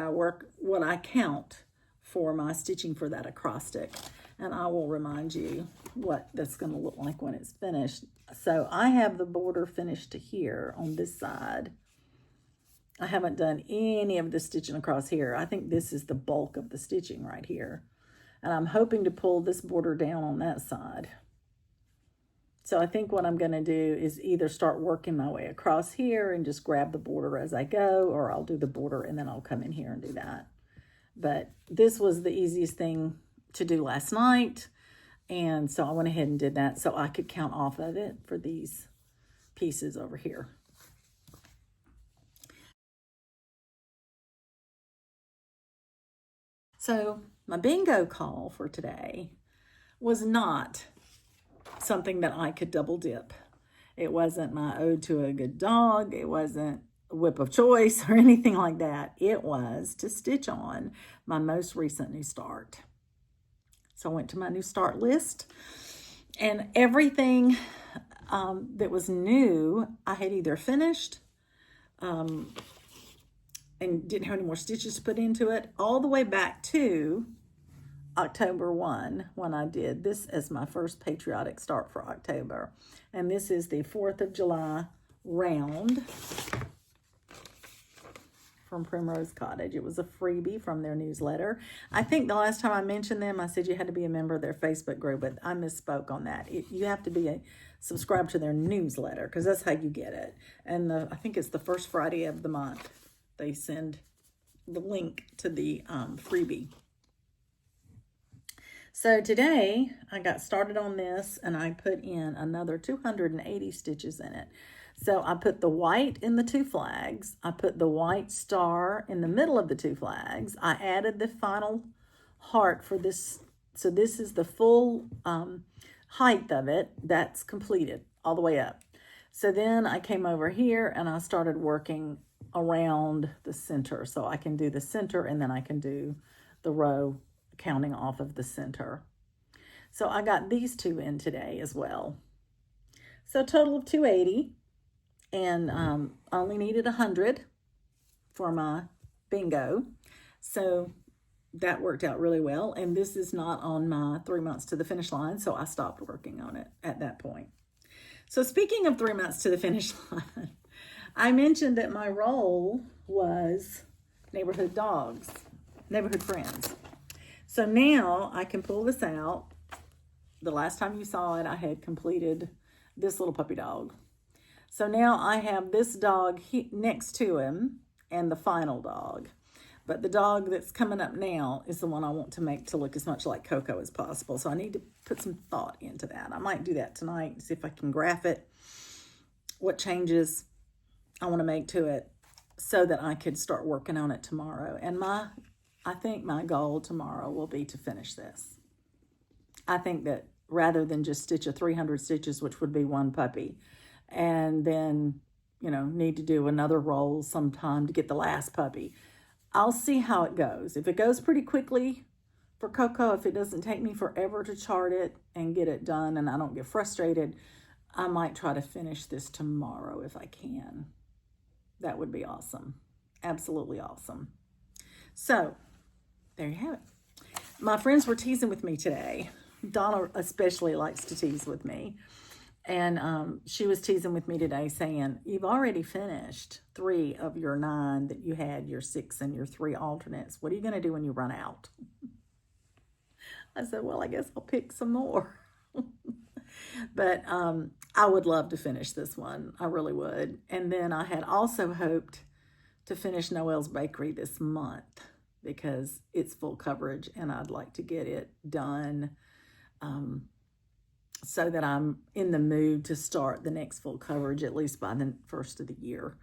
A: I count for my stitching for that acrostic. And I will remind you what that's going to look like when it's finished. So I have the border finished to here on this side. I haven't done any of the stitching across here. I think this is the bulk of the stitching right here. And I'm hoping to pull this border down on that side. So I think what I'm going to do is either start working my way across here and just grab the border as I go, or I'll do the border and then I'll come in here and do that. But this was the easiest thing to do last night. And so I went ahead and did that so I could count off of it for these pieces over here. So my bingo call for today was not something that I could double dip. It wasn't my Ode to a Good Dog. It wasn't a whip of choice or anything like that. It was to stitch on my most recent new start. So I went to my new start list, and everything that was new, I had either finished and didn't have any more stitches to put into it, all the way back to October 1 when I did this as my first patriotic start for October. And this is the 4th of July round from Primrose Cottage. It was a freebie from their newsletter. I think the last time I mentioned them, I said you had to be a member of their Facebook group, but I misspoke on that. You have to be subscribed to their newsletter because that's how you get it. And I think it's the first Friday of the month. They send the link to the freebie. So today I got started on this and I put in another 280 stitches in it. So I put the white in the 2 flags. I put the white star in the middle of the 2 flags. I added the final heart for this. So this is the full height of it. That's completed all the way up. So then I came over here and I started working around the center. So I can do the center and then I can do the row counting off of the center. So I got these 2 in today as well. So total of 280, and I only needed 100 for my bingo. So that worked out really well. And this is not on my 3 months to the finish line, so I stopped working on it at that point. So speaking of 3 months to the finish line, I mentioned that my role was neighborhood friends. So now I can pull this out. The last time you saw it, I had completed this little puppy dog. So now I have this dog next to him and the final dog. But the dog that's coming up now is the one I want to make to look as much like Coco as possible. So I need to put some thought into that. I might do that tonight and see if I can graph it. what changes I want to make to it so that I could start working on it tomorrow. And I think my goal tomorrow will be to finish this. I think that rather than just stitch a 300 stitches, which would be one puppy, and then, need to do another roll sometime to get the last puppy. I'll see how it goes. If it goes pretty quickly for Coco, if it doesn't take me forever to chart it and get it done and I don't get frustrated, I might try to finish this tomorrow if I can. That would be awesome. Absolutely awesome. So, there you have it. My friends were teasing with me today. Donna especially likes to tease with me. And she was teasing with me today saying, you've already finished 3 of your 9 that you had, your 6 and your 3 alternates. What are you going to do when you run out? I said, well, I guess I'll pick some more. But I would love to finish this one. I really would. And then I had also hoped to finish Noel's Bakery this month because it's full coverage and I'd like to get it done so that I'm in the mood to start the next full coverage at least by the first of the year.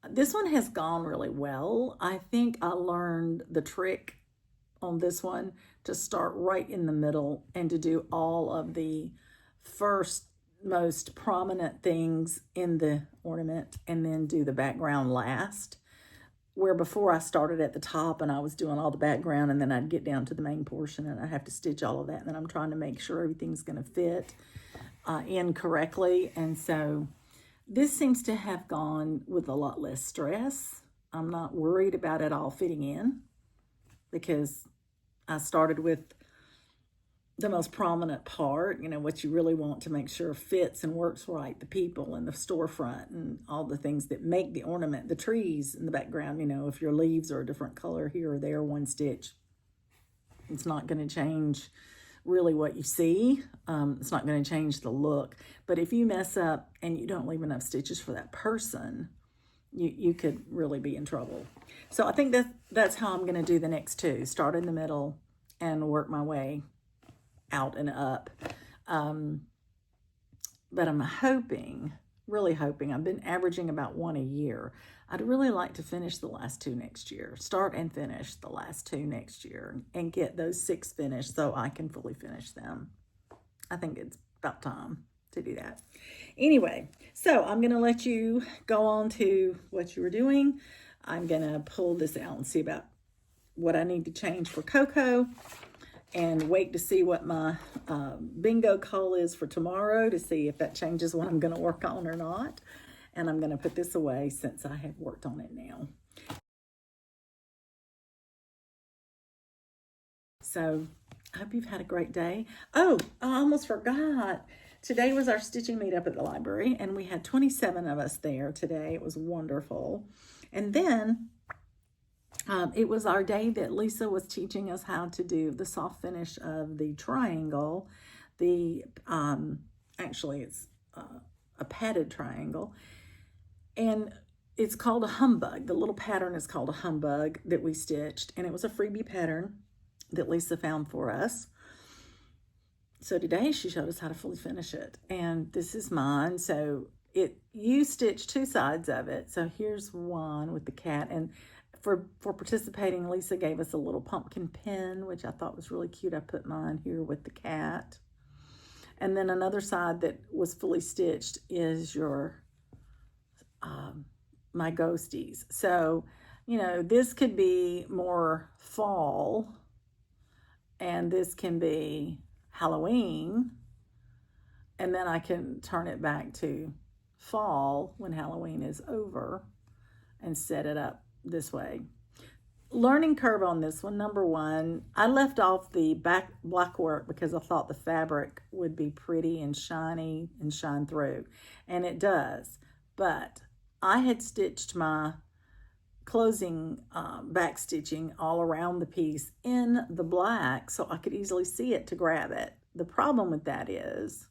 A: This one has gone really well. I think I learned the trick on this one to start right in the middle and to do all of the first most prominent things in the ornament and then do the background last. Where before I started at the top and I was doing all the background and then I'd get down to the main portion and I'd have to stitch all of that. And then I'm trying to make sure everything's going to fit in correctly. And so this seems to have gone with a lot less stress. I'm not worried about it all fitting in because I started with the most prominent part, what you really want to make sure fits and works right, the people and the storefront and all the things that make the ornament, the trees in the background, if your leaves are a different color here or there, one stitch, it's not going to change really what you see. It's not going to change the look. But if you mess up and you don't leave enough stitches for that person, you could really be in trouble. So I think that's how I'm going to do the next 2. Start in the middle and work my way out and up. But I'm really hoping, I've been averaging about 1 a year. I'd really like to finish the last 2 next year, start and finish the last 2 next year and get those 6 finished so I can fully finish them. I think it's about time to do that. Anyway, so I'm going to let you go on to what you were doing. I'm going to pull this out and see about what I need to change for Coco and wait to see what my bingo call is for tomorrow to see if that changes what I'm going to work on or not. And I'm going to put this away since I have worked on it now. So I hope you've had a great day. Oh, I almost forgot. Today was our stitching meetup at the library, and we had 27 of us there today. It was wonderful. And then it was our day that Lisa was teaching us how to do the soft finish of the triangle. Actually, it's a padded triangle. And it's called a Humbug. The little pattern is called a Humbug that we stitched. And it was a freebie pattern that Lisa found for us. So today she showed us how to fully finish it. And this is mine. So you stitch 2 sides of it. So here's one with the cat. And for participating, Lisa gave us a little pumpkin pin, which I thought was really cute. I put mine here with the cat. And then another side that was fully stitched is your my ghosties. So, this could be more fall, and this can be Halloween, and then I can turn it back to fall when Halloween is over and set it up this way. Learning curve on this one, number 1, I left off the back black work because I thought the fabric would be pretty and shiny and shine through, and it does. But I had stitched my closing back stitching all around the piece in the black so I could easily see it to grab it. The problem with that is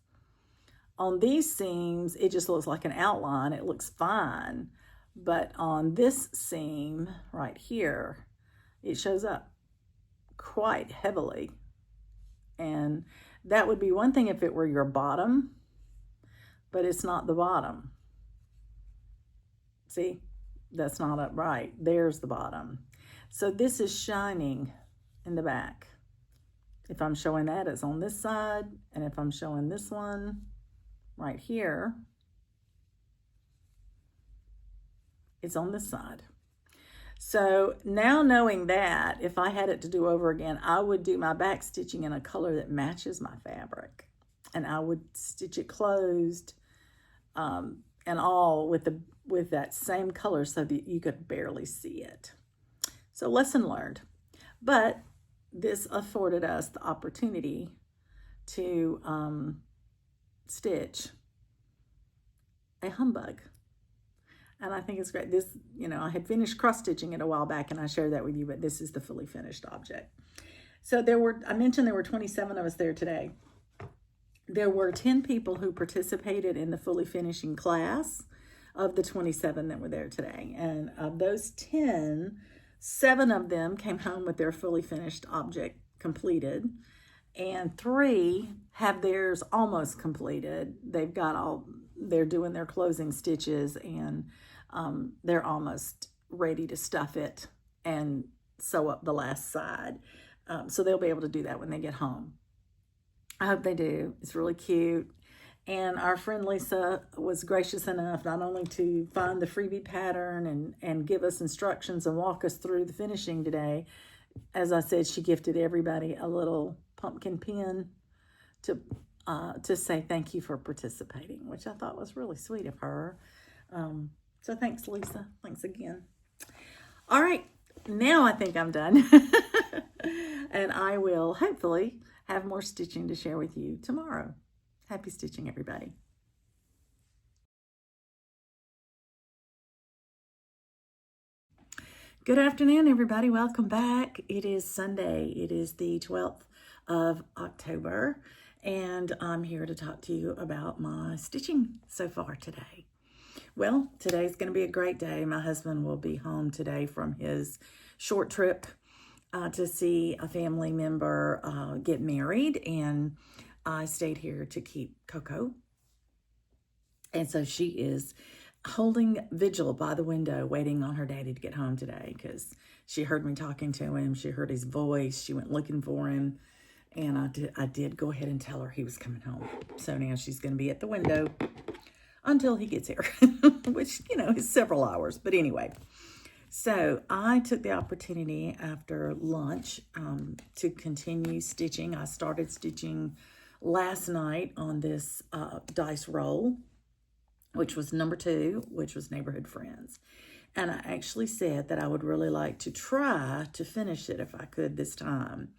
A: on these seams, it just looks like an outline. It looks fine. But on this seam right here, it shows up quite heavily. And that would be one thing if it were your bottom, but it's not the bottom. See, that's not upright. There's the bottom. So this is shining in the back. If I'm showing that, it's on this side. And if I'm showing this one right here, it's on this side. So now knowing that, if I had it to do over again, I would do my back stitching in a color that matches my fabric. And I would stitch it closed and all with that same color so that you could barely see it. So lesson learned. But this afforded us the opportunity to stitch a humbug. And I think it's great. This, I had finished cross-stitching it a while back, and I shared that with you, but this is the fully finished object. So I mentioned there were 27 of us there today. There were 10 people who participated in the fully finishing class of the 27 that were there today. And of those 10, 7 of them came home with their fully finished object completed, and 3 have theirs almost completed. They're doing their closing stitches, and they're almost ready to stuff it and sew up the last side. So they'll be able to do that when they get home. I hope they do. It's really cute. And our friend Lisa was gracious enough not only to find the freebie pattern and give us instructions and walk us through the finishing today. As I said, she gifted everybody a little pumpkin pin to say thank you for participating, which I thought was really sweet of her. So thanks, Lisa. Thanks again. All right, now I think I'm done. And I will hopefully have more stitching to share with you tomorrow. Happy stitching, everybody. Good afternoon, everybody. Welcome back. It is Sunday. It is the 12th of October, and I'm here to talk to you about my stitching so far today. Well, today's going to be a great day. My husband will be home today from his short trip to see a family member get married, and I stayed here to keep Coco. And so she is holding vigil by the window, waiting on her daddy to get home today because she heard me talking to him. She heard his voice. She went looking for him. And I did go ahead and tell her he was coming home. So now she's going to be at the window until he gets here, which, is several hours. But anyway, so I took the opportunity after lunch to continue stitching. I started stitching last night on this dice roll, which was number 2, which was Neighborhood Friends. And I actually said that I would really like to try to finish it if I could this time.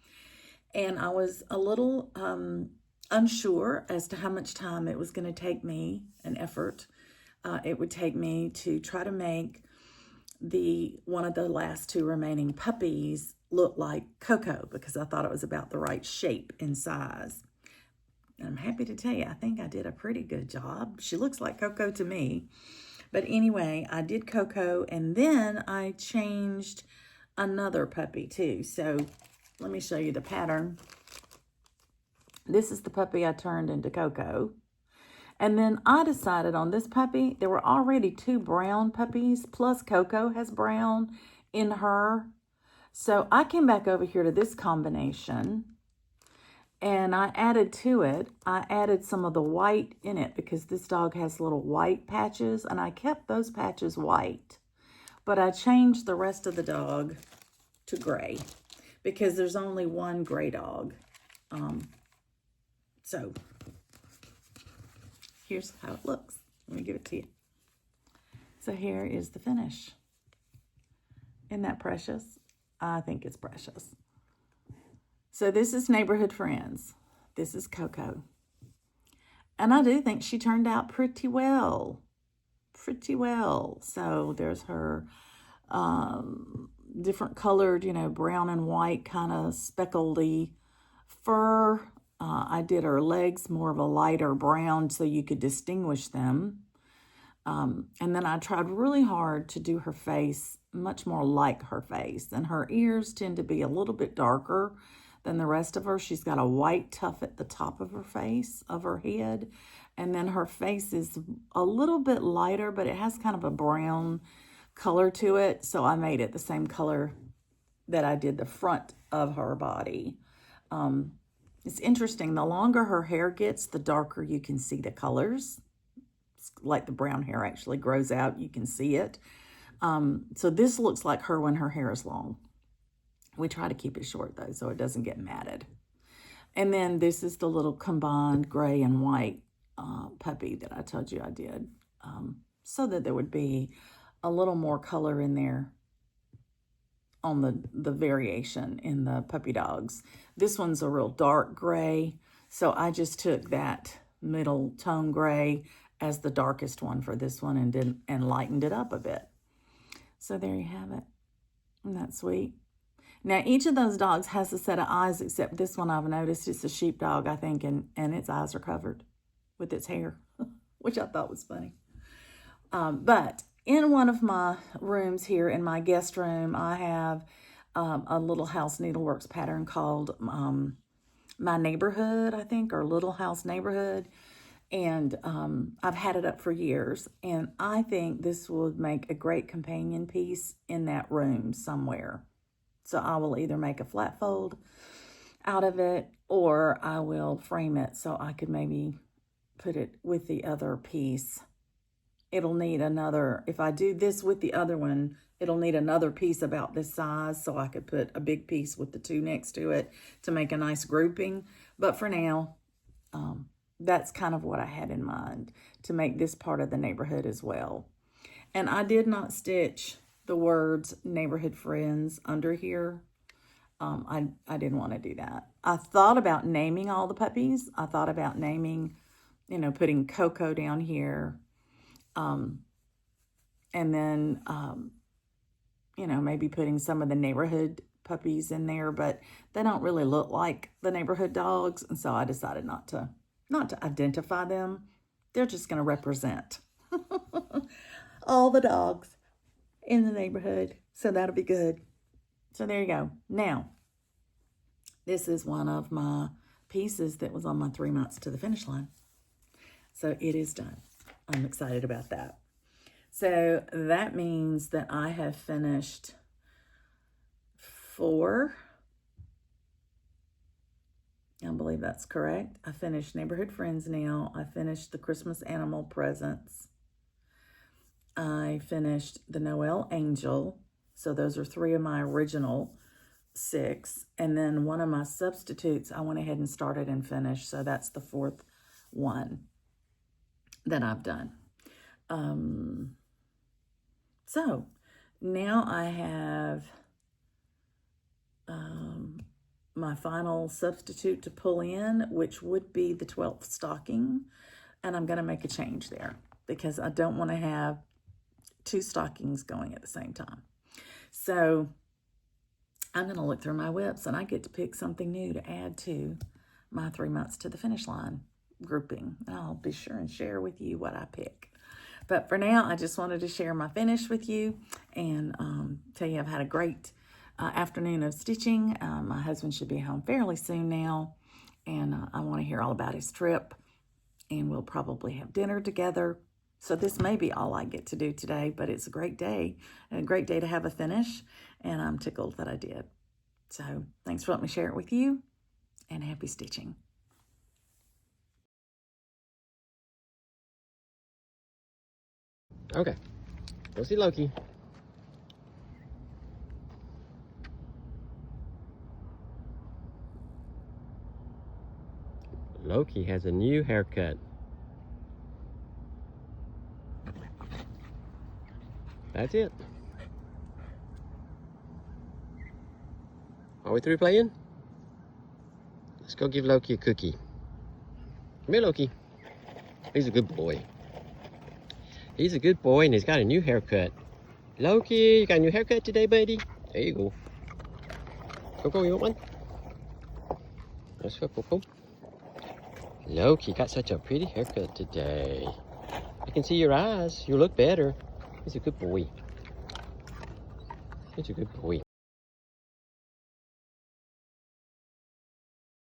A: And I was a little unsure as to how much time it was going to take me, an effort. It would take me to try to make one of the last 2 remaining puppies look like Coco, because I thought it was about the right shape and size. And I'm happy to tell you, I think I did a pretty good job. She looks like Coco to me. But anyway, I did Coco, and then I changed another puppy too. So let me show you the pattern. This is the puppy I turned into Coco. And then I decided on this puppy, there were already 2 brown puppies, plus Coco has brown in her. So I came back over here to this combination, and I added to it, I added some of the white in it because this dog has little white patches, and I kept those patches white. But I changed the rest of the dog to gray because there's only one gray dog. So here's how it looks. Let me give it to you. So here is the finish. Isn't that precious? I think it's precious. So this is Neighborhood Friends. This is Coco. And I do think she turned out pretty well. Pretty well. So there's her different colored, brown and white kind of speckledy fur. I did her legs more of a lighter brown so you could distinguish them. And then I tried really hard to do her face much more like her face. And her ears tend to be a little bit darker than the rest of her. She's got a white tuft at the top of her face, of her head. And then her face is a little bit lighter, but it has kind of a brown color to it. So I made it the same color that I did the front of her body. It's interesting. The longer her hair gets, the darker you can see the colors. It's like the brown hair actually grows out. You can see it. So this looks like her when her hair is long. We try to keep it short, though, so it doesn't get matted. And then this is the little combined gray and white puppy that I told you I did, so that there would be a little more color in there on the variation in the puppy dogs. This one's a real dark gray, so I just took that middle tone gray as the darkest one for this one and lightened it up a bit. So there you have it. Isn't that sweet? Now, each of those dogs has a set of eyes, except this one I've noticed it's a sheepdog, I think, and its eyes are covered with its hair, which I thought was funny. But in one of my rooms here, in my guest room, I have a Little House Needleworks pattern called My Neighborhood, I think, or Little House Neighborhood. And I've had it up for years. And I think this would make a great companion piece in that room somewhere. So I will either make a flat fold out of it, or I will frame it so I could maybe put it with the other piece. It'll need another, if I do this with the other one, it'll need another piece about this size, so I could put a big piece with the two next to it to make a nice grouping. But for now, that's kind of what I had in mind, to make this part of the neighborhood as well. And I did not stitch the words neighborhood friends under here. I didn't want to do that. I thought about naming all the puppies. I thought about naming, putting Coco down here. And then, maybe putting some of the neighborhood puppies in there, but they don't really look like the neighborhood dogs. And so I decided not to identify them. They're just going to represent all the dogs in the neighborhood. So that'll be good. So there you go. Now, this is one of my pieces that was on my 3 months to the finish line. So it is done. I'm excited about that. So that means that I have finished 4. I believe that's correct. I finished Neighborhood Friends now. I finished the Christmas Animal Presents. I finished the Noel Angel. So those are 3 of my original 6. And then one of my substitutes, I went ahead and started and finished. So that's the 4th one that I've done. So now I have my final substitute to pull in, which would be the 12th stocking. And I'm going to make a change there because I don't want to have 2 stockings going at the same time. So I'm going to look through my whips and I get to pick something new to add to my 3 months to the finish line grouping. I'll be sure and share with you what I pick. But for now, I just wanted to share my finish with you and tell you I've had a great afternoon of stitching. My husband should be home fairly soon now, and I want to hear all about his trip, and we'll probably have dinner together. So this may be all I get to do today, but it's a great day to have a finish, and I'm tickled that I did. So thanks for letting me share it with you, and happy stitching.
B: Okay, go see Loki. Loki has a new haircut. That's it. Are we through playing? Let's go give Loki a cookie. Come here, Loki. He's a good boy. He's a good boy and he's got a new haircut. Loki, you got a new haircut today, buddy? There you go. Coco, you want one? Let's go, Coco. Loki got such a pretty haircut today. I can see your eyes. You look better. He's a good boy. He's a good boy.